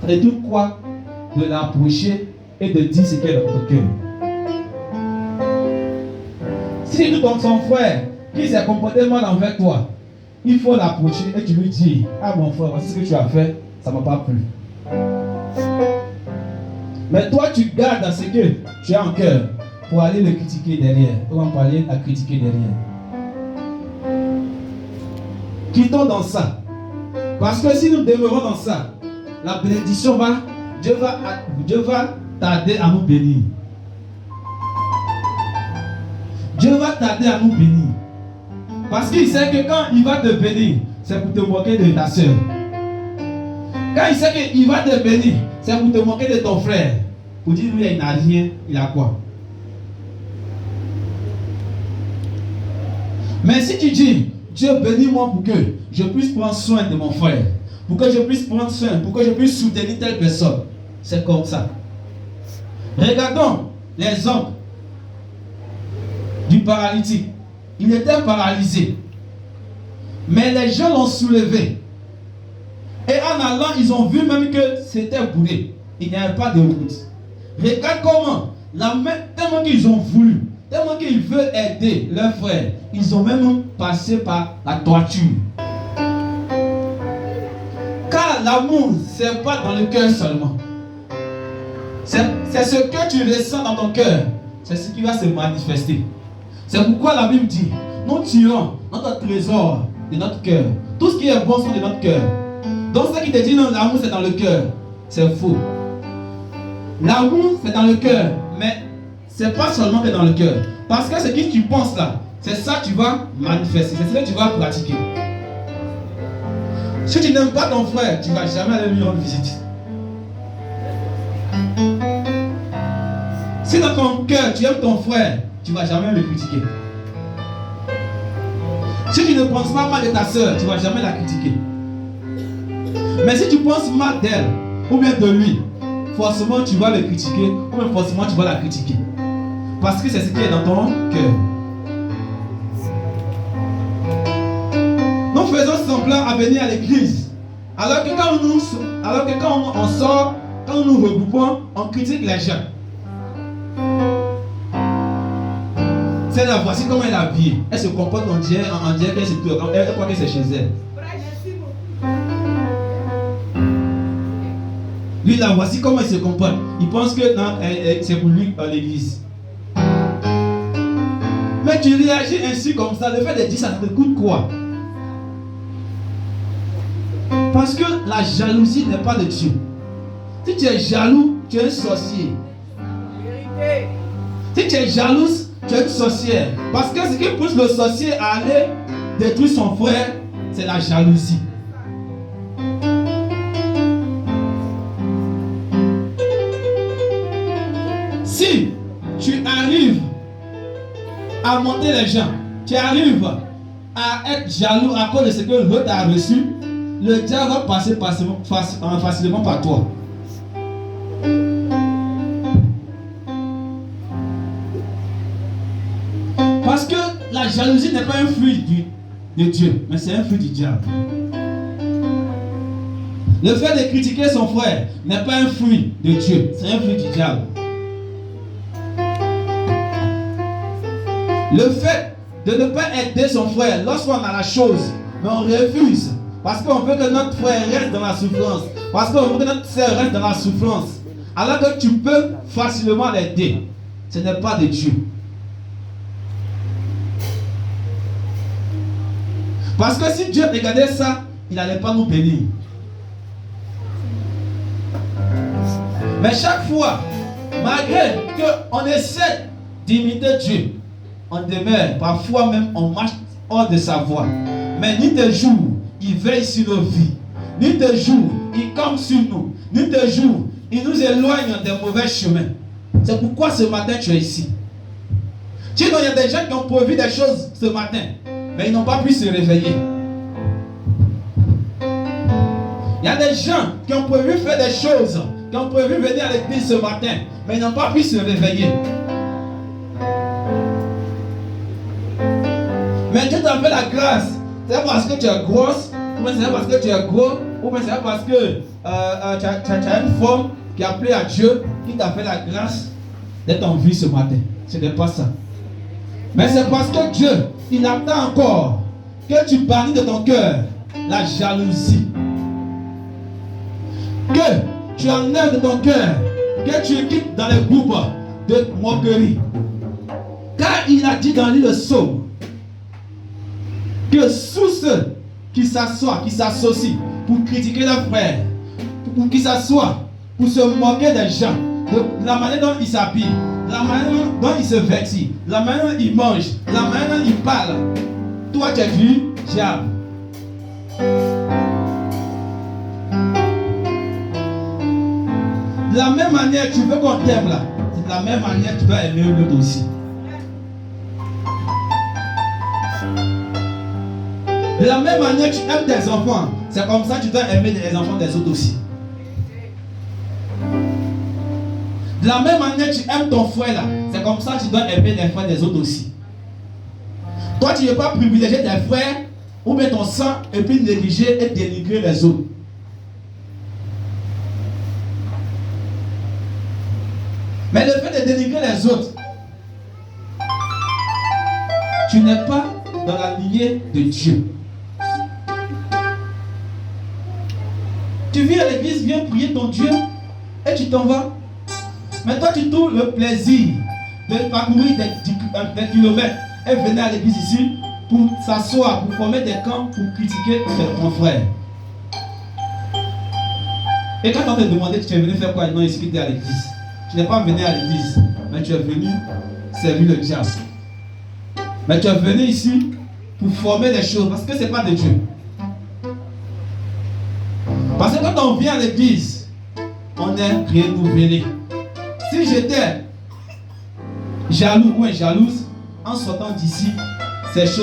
Et tu crois de l'approcher et de dire ce qu'il y a dans ton cœur. Si tu ton frère qui s'est comporté mal envers toi, il faut l'approcher et tu lui dis, ah mon frère, voici ce que tu as fait, ça ne m'a pas plu. Mais toi tu gardes ce que tu as en cœur pour aller le critiquer derrière. On va parler à critiquer derrière. Quittons dans ça. Parce que si nous demeurons dans ça, la bénédiction va, Dieu va tarder à nous bénir. Dieu va tarder à nous bénir. Parce qu'il sait que quand il va te bénir, c'est pour te moquer de ta soeur. Quand il sait qu'il va te bénir, c'est pour te moquer de ton frère. Pour dire lui, il n'a rien, il a quoi? Mais si tu dis, Dieu bénis-moi pour que je puisse prendre soin de mon frère, pour que je puisse prendre soin, pour que je puisse soutenir telle personne, c'est comme ça. Regardons l'exemple du paralytique. Il était paralysé. Mais les gens l'ont soulevé. Et en allant, ils ont vu même que c'était bourré. Il n'y avait pas de route. Regarde comment, tellement qu'ils ont voulu, tellement qu'ils veulent aider leurs frères, ils ont même passé par la toiture. Car l'amour, ce n'est pas dans le cœur seulement. C'est ce que tu ressens dans ton cœur. C'est ce qui va se manifester. C'est pourquoi la Bible dit, nous tirons notre trésor de notre cœur. Tout ce qui est bon sont de notre cœur. Donc ce qui te dit non, l'amour c'est dans le cœur, c'est faux. L'amour c'est dans le cœur, mais c'est pas seulement que dans le cœur. Parce que ce que tu penses là, c'est ça que tu vas manifester, c'est ce que tu vas pratiquer. Si tu n'aimes pas ton frère, tu ne vas jamais aller lui rendre visite. Si dans ton cœur tu aimes ton frère, tu ne vas jamais le critiquer. Si tu ne penses pas mal de ta soeur, tu ne vas jamais la critiquer. Mais si tu penses mal d'elle, ou bien de lui, forcément tu vas le critiquer, ou bien forcément tu vas la critiquer. Parce que c'est ce qui est dans ton cœur. Nous faisons semblant à venir à l'église. Alors que quand on sort, quand nous nous regroupons, on critique les gens. C'est là, voici comment elle est habillée. Elle se comporte, on dirait qu'elle croit que c'est chez elle. Lui là, voici comment il se comporte. Il pense que c'est pour lui à l'église. Mais tu réagis ainsi comme ça, le fait de dire ça te coûte quoi? Parce que la jalousie n'est pas de Dieu. Si tu es jaloux, tu es un sorcier. Si tu es jalouse, tu es une sorcière. Parce que ce qui pousse le sorcier à aller détruire son frère, c'est la jalousie. Si tu arrives à monter les gens, tu arrives à être jaloux à cause de ce que l'autre a reçu, le diable va passer facilement par toi. Parce que la jalousie n'est pas un fruit de Dieu, mais c'est un fruit du diable. Le fait de critiquer son frère n'est pas un fruit de Dieu, c'est un fruit du diable. Le fait de ne pas aider son frère lorsqu'on a la chose, mais on refuse, parce qu'on veut que notre frère reste dans la souffrance, parce qu'on veut que notre soeur reste dans la souffrance, alors que tu peux facilement l'aider, ce n'est pas de Dieu. Parce que si Dieu regardait ça, il n'allait pas nous bénir. Mais chaque fois, malgré qu'on essaie d'imiter Dieu, on demeure, parfois même on marche hors de sa voie. Mais ni de jour, il veille sur nos vies. Ni de jour, il compte sur nous. Ni de jour, il nous éloigne des mauvais chemins. C'est pourquoi ce matin tu es ici. Sinon, il y a des gens qui ont prévu des choses ce matin, mais ils n'ont pas pu se réveiller. Il y a des gens qui ont prévu faire des choses, qui ont prévu venir à l'église ce matin, mais ils n'ont pas pu se réveiller. Mais Dieu t'a fait la grâce. C'est parce que tu es grosse, ou bien c'est parce que tu es gros, ou bien c'est parce que tu as une femme qui a appelé à Dieu, qui t'a fait la grâce d'être en vie ce matin. Ce n'est pas ça. Mais c'est parce que Dieu, il attend encore que tu bannis de ton cœur la jalousie. Que tu enlèves de ton cœur, que tu quittes dans les groupes de moquerie. Car il a dit dans le psaume que sous ceux qui s'assoient, qui s'associent pour critiquer leurs frères, pour qui s'assoient pour se moquer des gens, de la manière dont ils s'habillent, de la manière dont ils se vêtent, de la manière dont ils mangent, de la manière dont ils parlent. Toi, tu as vu, diable. De la même manière, tu veux qu'on t'aime là. C'est de la même manière que tu dois aimer l'autre aussi. De la même manière que tu aimes tes enfants, c'est comme ça que tu dois aimer les enfants des autres aussi. De la même manière que tu aimes ton frère là, c'est comme ça que tu dois aimer les frères des autres aussi. Toi, tu ne veux pas privilégier tes frères ou bien ton sang et puis négliger et dénigrer les autres. Mais le fait de dénigrer les autres, tu n'es pas dans la lignée de Dieu. Tu viens à l'église, viens prier ton Dieu et tu t'en vas. Mais toi, tu trouves le plaisir de parcourir des kilomètres et venir à l'église ici pour s'asseoir, pour former des camps, pour critiquer ton frère. Et quand on te demandait que tu es venu faire quoi, non, ici que tu es à l'église. Tu n'es pas venu à l'église, mais tu es venu servir le diable. Mais tu es venu ici pour former des choses, parce que ce n'est pas de Dieu. Parce que quand on vient à l'église, on est renouvelé. Si j'étais jaloux ou jalouse, en sortant d'ici, ces choses